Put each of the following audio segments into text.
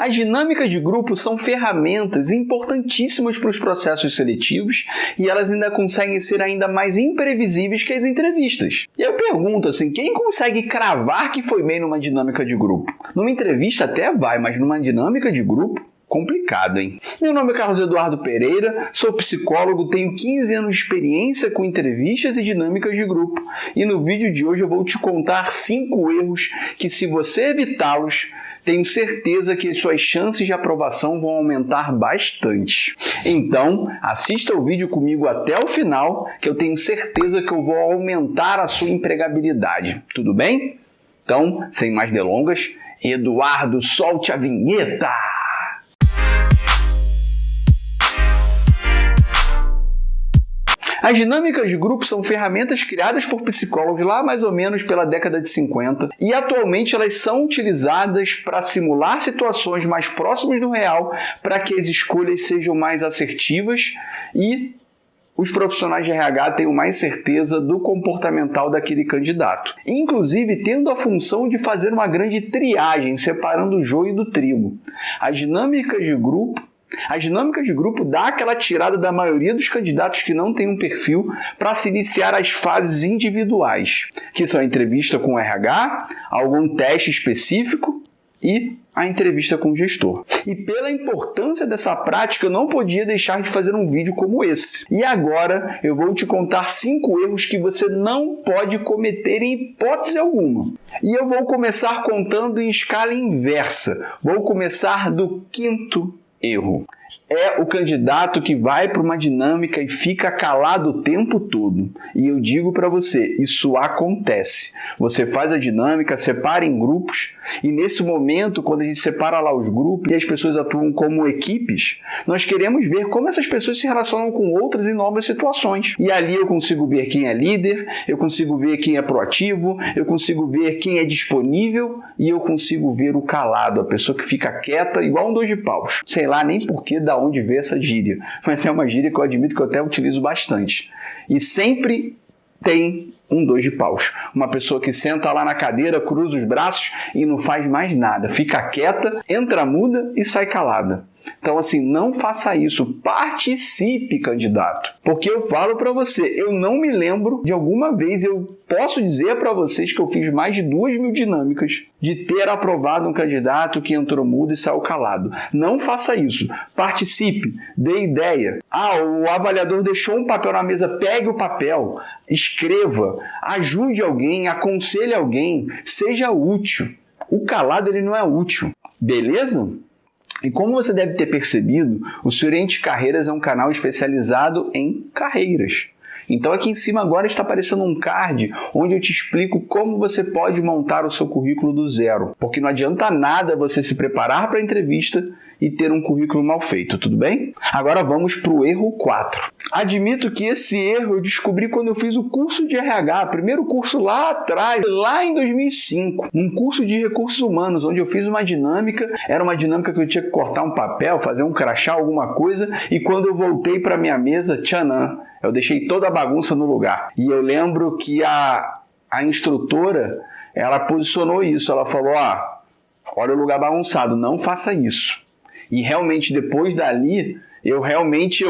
As dinâmicas de grupo são ferramentas importantíssimas para os processos seletivos e elas ainda conseguem ser ainda mais imprevisíveis que as entrevistas. E eu pergunto assim, quem consegue cravar que foi bem numa dinâmica de grupo? Numa entrevista até vai, mas numa dinâmica de grupo? Complicado, hein? Meu nome é Carlos Eduardo Pereira, sou psicólogo, tenho 15 anos de experiência com entrevistas e dinâmicas de grupo. E no vídeo de hoje eu vou te contar 5 erros que, se você evitá-los, tenho certeza que as suas chances de aprovação vão aumentar bastante. Então, assista o vídeo comigo até o final, que eu tenho certeza que eu vou aumentar a sua empregabilidade. Tudo bem? Então, sem mais delongas, Eduardo, solte a vinheta! As dinâmicas de grupo são ferramentas criadas por psicólogos lá mais ou menos pela década de 50 e atualmente elas são utilizadas para simular situações mais próximas do real para que as escolhas sejam mais assertivas e os profissionais de RH tenham mais certeza do comportamental daquele candidato. Inclusive tendo a função de fazer uma grande triagem, separando o joio do trigo. As dinâmicas de grupo dá aquela tirada da maioria dos candidatos que não têm um perfil para se iniciar as fases individuais, que são a entrevista com o RH, algum teste específico e a entrevista com o gestor. E pela importância dessa prática, eu não podia deixar de fazer um vídeo como esse. E agora eu vou te contar 5 erros que você não pode cometer em hipótese alguma. E eu vou começar contando em escala inversa. Vou começar do 5º erro. É o candidato que vai para uma dinâmica e fica calado o tempo todo. E eu digo para você, isso acontece. Você faz a dinâmica, separa em grupos, e nesse momento, quando a gente separa lá os grupos e as pessoas atuam como equipes, nós queremos ver como essas pessoas se relacionam com outras em novas situações. E ali eu consigo ver quem é líder, eu consigo ver quem é proativo, eu consigo ver quem é disponível e eu consigo ver o calado, a pessoa que fica quieta, igual um 2 de paus. Sei lá nem por que da onde vê essa gíria, mas é uma gíria que eu admito que eu até utilizo bastante. E sempre tem um 2 de paus. Uma pessoa que senta lá na cadeira, cruza os braços e não faz mais nada. Fica quieta, entra muda e sai calada. Então, assim, não faça isso. Participe, candidato. Porque eu falo para você, eu não me lembro de alguma vez, eu posso dizer para vocês que eu fiz mais de 2.000 dinâmicas de ter aprovado um candidato que entrou mudo e saiu calado. Não faça isso. Participe, dê ideia. O avaliador deixou um papel na mesa, pegue o papel, escreva, ajude alguém, aconselhe alguém, seja útil. O calado ele não é útil, beleza? E como você deve ter percebido, o Surente Carreiras é um canal especializado em carreiras. Então aqui em cima agora está aparecendo um card onde eu te explico como você pode montar o seu currículo do zero. Porque não adianta nada você se preparar para a entrevista e ter um currículo mal feito, tudo bem? Agora vamos para o erro 4. Admito que esse erro eu descobri quando eu fiz o curso de RH, primeiro curso lá atrás, lá em 2005. Um curso de recursos humanos, onde eu fiz uma dinâmica, era uma dinâmica que eu tinha que cortar um papel, fazer um crachá, alguma coisa, e quando eu voltei para minha mesa, tchanã, eu deixei toda a bagunça no lugar. E eu lembro que a instrutora, ela posicionou isso. Ela falou, olha o lugar bagunçado, não faça isso. E realmente, depois dali, eu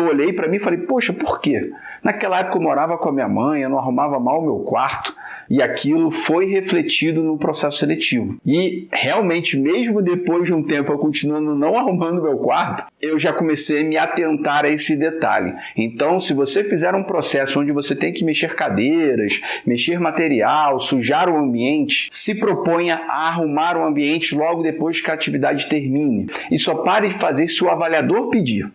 olhei para mim e falei, poxa, por quê? Naquela época eu morava com a minha mãe, eu não arrumava mal o meu quarto. E aquilo foi refletido no processo seletivo. E realmente, mesmo depois de um tempo eu continuando não arrumando meu quarto, eu já comecei a me atentar a esse detalhe. Então, se você fizer um processo onde você tem que mexer cadeiras, mexer material, sujar o ambiente, se proponha a arrumar o ambiente logo depois que a atividade termine. E só pare de fazer se o avaliador pedir.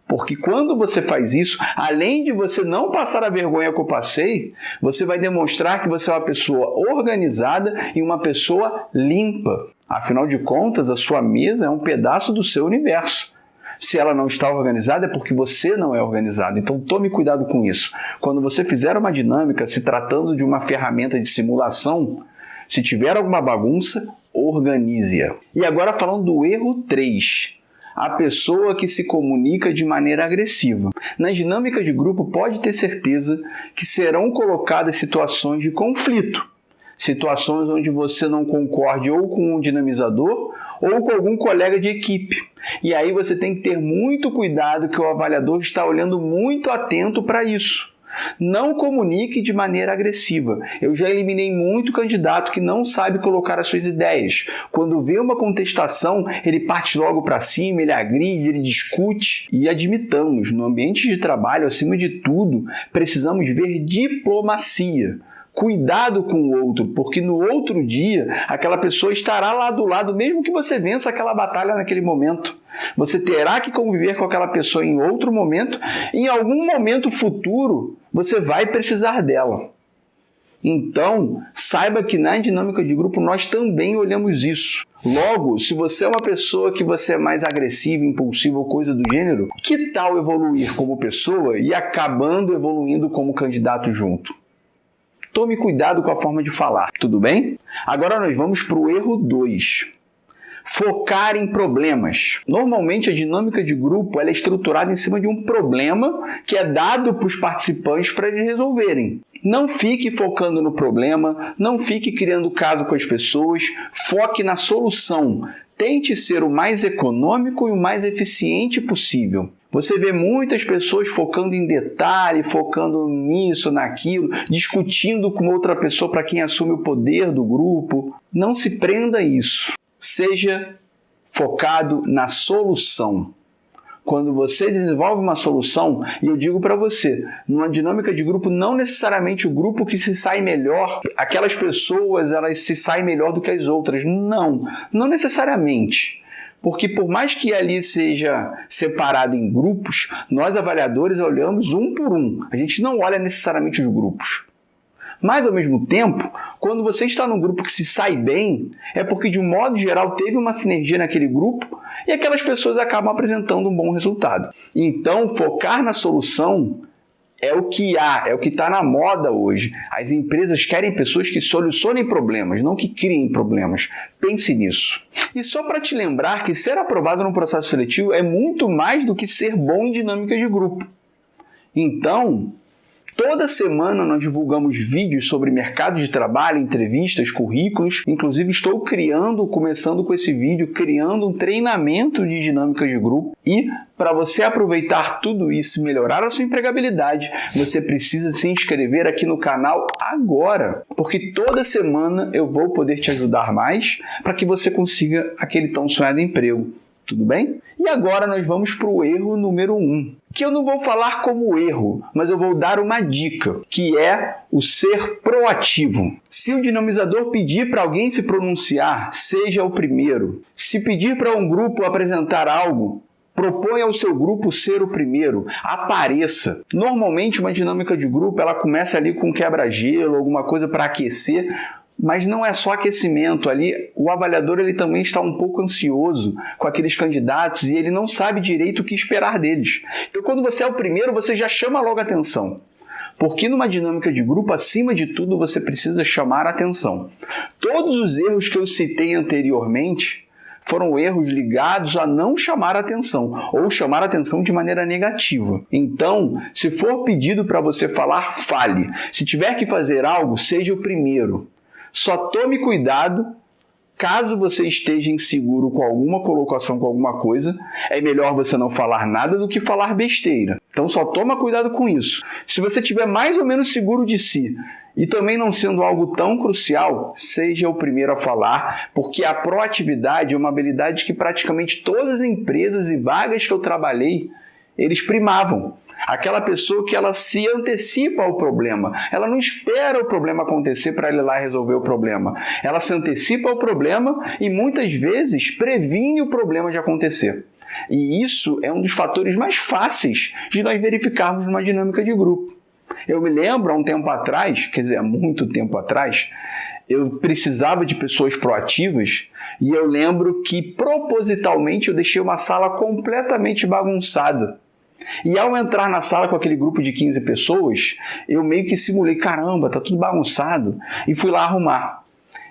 Porque quando você faz isso, além de você não passar a vergonha que eu passei, você vai demonstrar que você é uma pessoa organizada e uma pessoa limpa. Afinal de contas, a sua mesa é um pedaço do seu universo. Se ela não está organizada, é porque você não é organizado. Então, tome cuidado com isso. Quando você fizer uma dinâmica, se tratando de uma ferramenta de simulação, se tiver alguma bagunça, organize-a. E agora falando do erro 3. A pessoa que se comunica de maneira agressiva. Na dinâmica de grupo, pode ter certeza que serão colocadas situações de conflito. situações onde você não concorde ou com um dinamizador ou com algum colega de equipe. E aí você tem que ter muito cuidado, que o avaliador está olhando muito atento para isso. Não comunique de maneira agressiva. Eu já eliminei muito candidato que não sabe colocar as suas ideias. Quando vê uma contestação, ele parte logo para cima, ele agride, ele discute. E admitamos, no ambiente de trabalho, acima de tudo, precisamos ver diplomacia. Cuidado com o outro, porque no outro dia aquela pessoa estará lá do lado, mesmo que você vença aquela batalha naquele momento. Você terá que conviver com aquela pessoa em outro momento, e em algum momento futuro você vai precisar dela. Então, saiba que na dinâmica de grupo nós também olhamos isso. Logo, se você é uma pessoa que você é mais agressiva, impulsiva ou coisa do gênero, que tal evoluir como pessoa e acabando evoluindo como candidato junto? Tome cuidado com a forma de falar, tudo bem? Agora nós vamos para o erro 2. Focar em problemas. Normalmente a dinâmica de grupo ela é estruturada em cima de um problema que é dado para os participantes para eles resolverem. Não fique focando no problema, não fique criando caso com as pessoas, foque na solução. Tente ser o mais econômico e o mais eficiente possível. Você vê muitas pessoas focando em detalhe, focando nisso, naquilo, discutindo com outra pessoa para quem assume o poder do grupo. Não se prenda a isso. Seja focado na solução. Quando você desenvolve uma solução, e eu digo para você, numa dinâmica de grupo, não necessariamente o grupo que se sai melhor, aquelas pessoas elas se saem melhor do que as outras. Não necessariamente. Porque por mais que ali seja separado em grupos, nós avaliadores olhamos um por um. A gente não olha necessariamente os grupos. Mas, ao mesmo tempo, quando você está num grupo que se sai bem, é porque, de um modo geral, teve uma sinergia naquele grupo e aquelas pessoas acabam apresentando um bom resultado. Então, focar na solução é o que há, é o que está na moda hoje. As empresas querem pessoas que solucionem problemas, não que criem problemas. Pense nisso. E só para te lembrar que ser aprovado no processo seletivo é muito mais do que ser bom em dinâmica de grupo. Então, toda semana nós divulgamos vídeos sobre mercado de trabalho, entrevistas, currículos. Inclusive estou começando com esse vídeo, criando um treinamento de dinâmica de grupo. E para você aproveitar tudo isso e melhorar a sua empregabilidade, você precisa se inscrever aqui no canal agora. Porque toda semana eu vou poder te ajudar mais para que você consiga aquele tão sonhado emprego. Tudo bem? E agora nós vamos para o erro número 1, que eu não vou falar como erro, mas eu vou dar uma dica, que é o ser proativo. Se o dinamizador pedir para alguém se pronunciar, seja o primeiro. Se pedir para um grupo apresentar algo, proponha ao seu grupo ser o primeiro, apareça. Normalmente uma dinâmica de grupo ela começa ali com quebra-gelo, alguma coisa para aquecer, mas não é só aquecimento ali, o avaliador ele também está um pouco ansioso com aqueles candidatos e ele não sabe direito o que esperar deles. Então quando você é o primeiro, você já chama logo a atenção. Porque numa dinâmica de grupo, acima de tudo, você precisa chamar a atenção. Todos os erros que eu citei anteriormente foram erros ligados a não chamar a atenção ou chamar a atenção de maneira negativa. Então, se for pedido para você falar, fale. Se tiver que fazer algo, seja o primeiro. Só tome cuidado, caso você esteja inseguro com alguma colocação, com alguma coisa, é melhor você não falar nada do que falar besteira. Então só toma cuidado com isso. Se você estiver mais ou menos seguro de si e também não sendo algo tão crucial, seja o primeiro a falar, porque a proatividade é uma habilidade que praticamente todas as empresas e vagas que eu trabalhei, eles primavam. Aquela pessoa que ela se antecipa ao problema. Ela não espera o problema acontecer para ele ir lá resolver o problema. Ela se antecipa ao problema e muitas vezes previne o problema de acontecer. E isso é um dos fatores mais fáceis de nós verificarmos numa dinâmica de grupo. Eu me lembro, há um tempo atrás, quer dizer, há muito tempo atrás, eu precisava de pessoas proativas e eu lembro que propositalmente eu deixei uma sala completamente bagunçada. E ao entrar na sala com aquele grupo de 15 pessoas, eu meio que simulei, caramba, tá tudo bagunçado, e fui lá arrumar.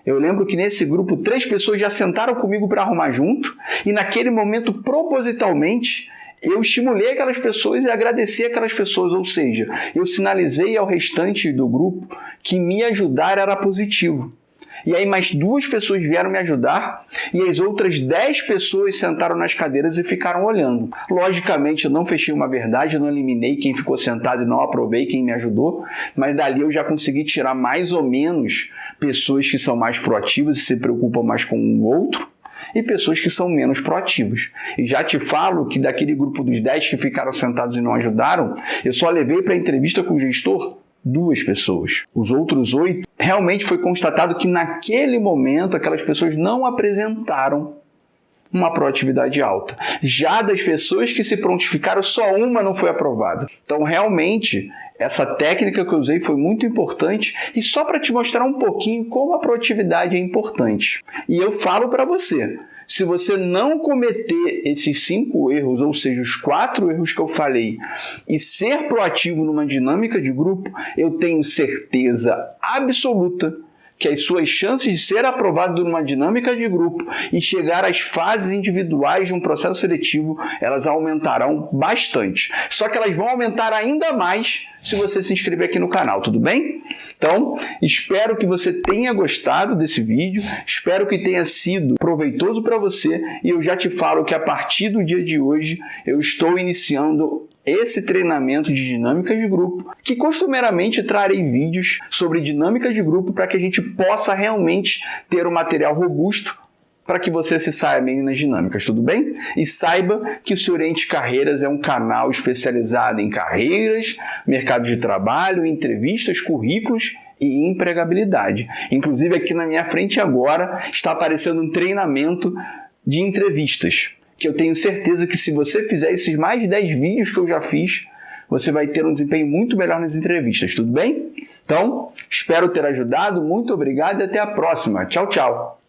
Eu lembro que nesse grupo 3 pessoas já sentaram comigo para arrumar junto, e naquele momento, propositalmente, eu estimulei aquelas pessoas e agradeci aquelas pessoas, ou seja, eu sinalizei ao restante do grupo que me ajudar era positivo. E aí mais 2 pessoas vieram me ajudar e as outras 10 pessoas sentaram nas cadeiras e ficaram olhando. Logicamente, eu não fechei uma verdade, eu não eliminei quem ficou sentado e não aprovei quem me ajudou, mas dali eu já consegui tirar mais ou menos pessoas que são mais proativas e se preocupam mais com o outro, e pessoas que são menos proativas. E já te falo que daquele grupo dos 10 que ficaram sentados e não ajudaram, eu só levei para a entrevista com o gestor 2 pessoas. Os outros 8, realmente foi constatado que naquele momento aquelas pessoas não apresentaram uma proatividade alta. Já das pessoas que se prontificaram, só uma não foi aprovada. Então, realmente, essa técnica que eu usei foi muito importante e só para te mostrar um pouquinho como a proatividade é importante. E eu falo para você, se você não cometer esses 5 erros, ou seja, os 4 erros que eu falei, e ser proativo numa dinâmica de grupo, eu tenho certeza absoluta que as suas chances de ser aprovado numa dinâmica de grupo e chegar às fases individuais de um processo seletivo, elas aumentarão bastante. Só que elas vão aumentar ainda mais se você se inscrever aqui no canal, tudo bem? Então, espero que você tenha gostado desse vídeo, espero que tenha sido proveitoso para você e eu já te falo que a partir do dia de hoje eu estou iniciando esse treinamento de dinâmicas de grupo, que costumeiramente trarei vídeos sobre dinâmicas de grupo para que a gente possa realmente ter um material robusto para que você se saia bem nas dinâmicas, tudo bem? E saiba que o seu Oriente Carreiras é um canal especializado em carreiras, mercado de trabalho, entrevistas, currículos e empregabilidade. Inclusive aqui na minha frente agora está aparecendo um treinamento de entrevistas, que eu tenho certeza que se você fizer esses mais de 10 vídeos que eu já fiz, você vai ter um desempenho muito melhor nas entrevistas, tudo bem? Então, espero ter ajudado, muito obrigado e até a próxima. Tchau, tchau!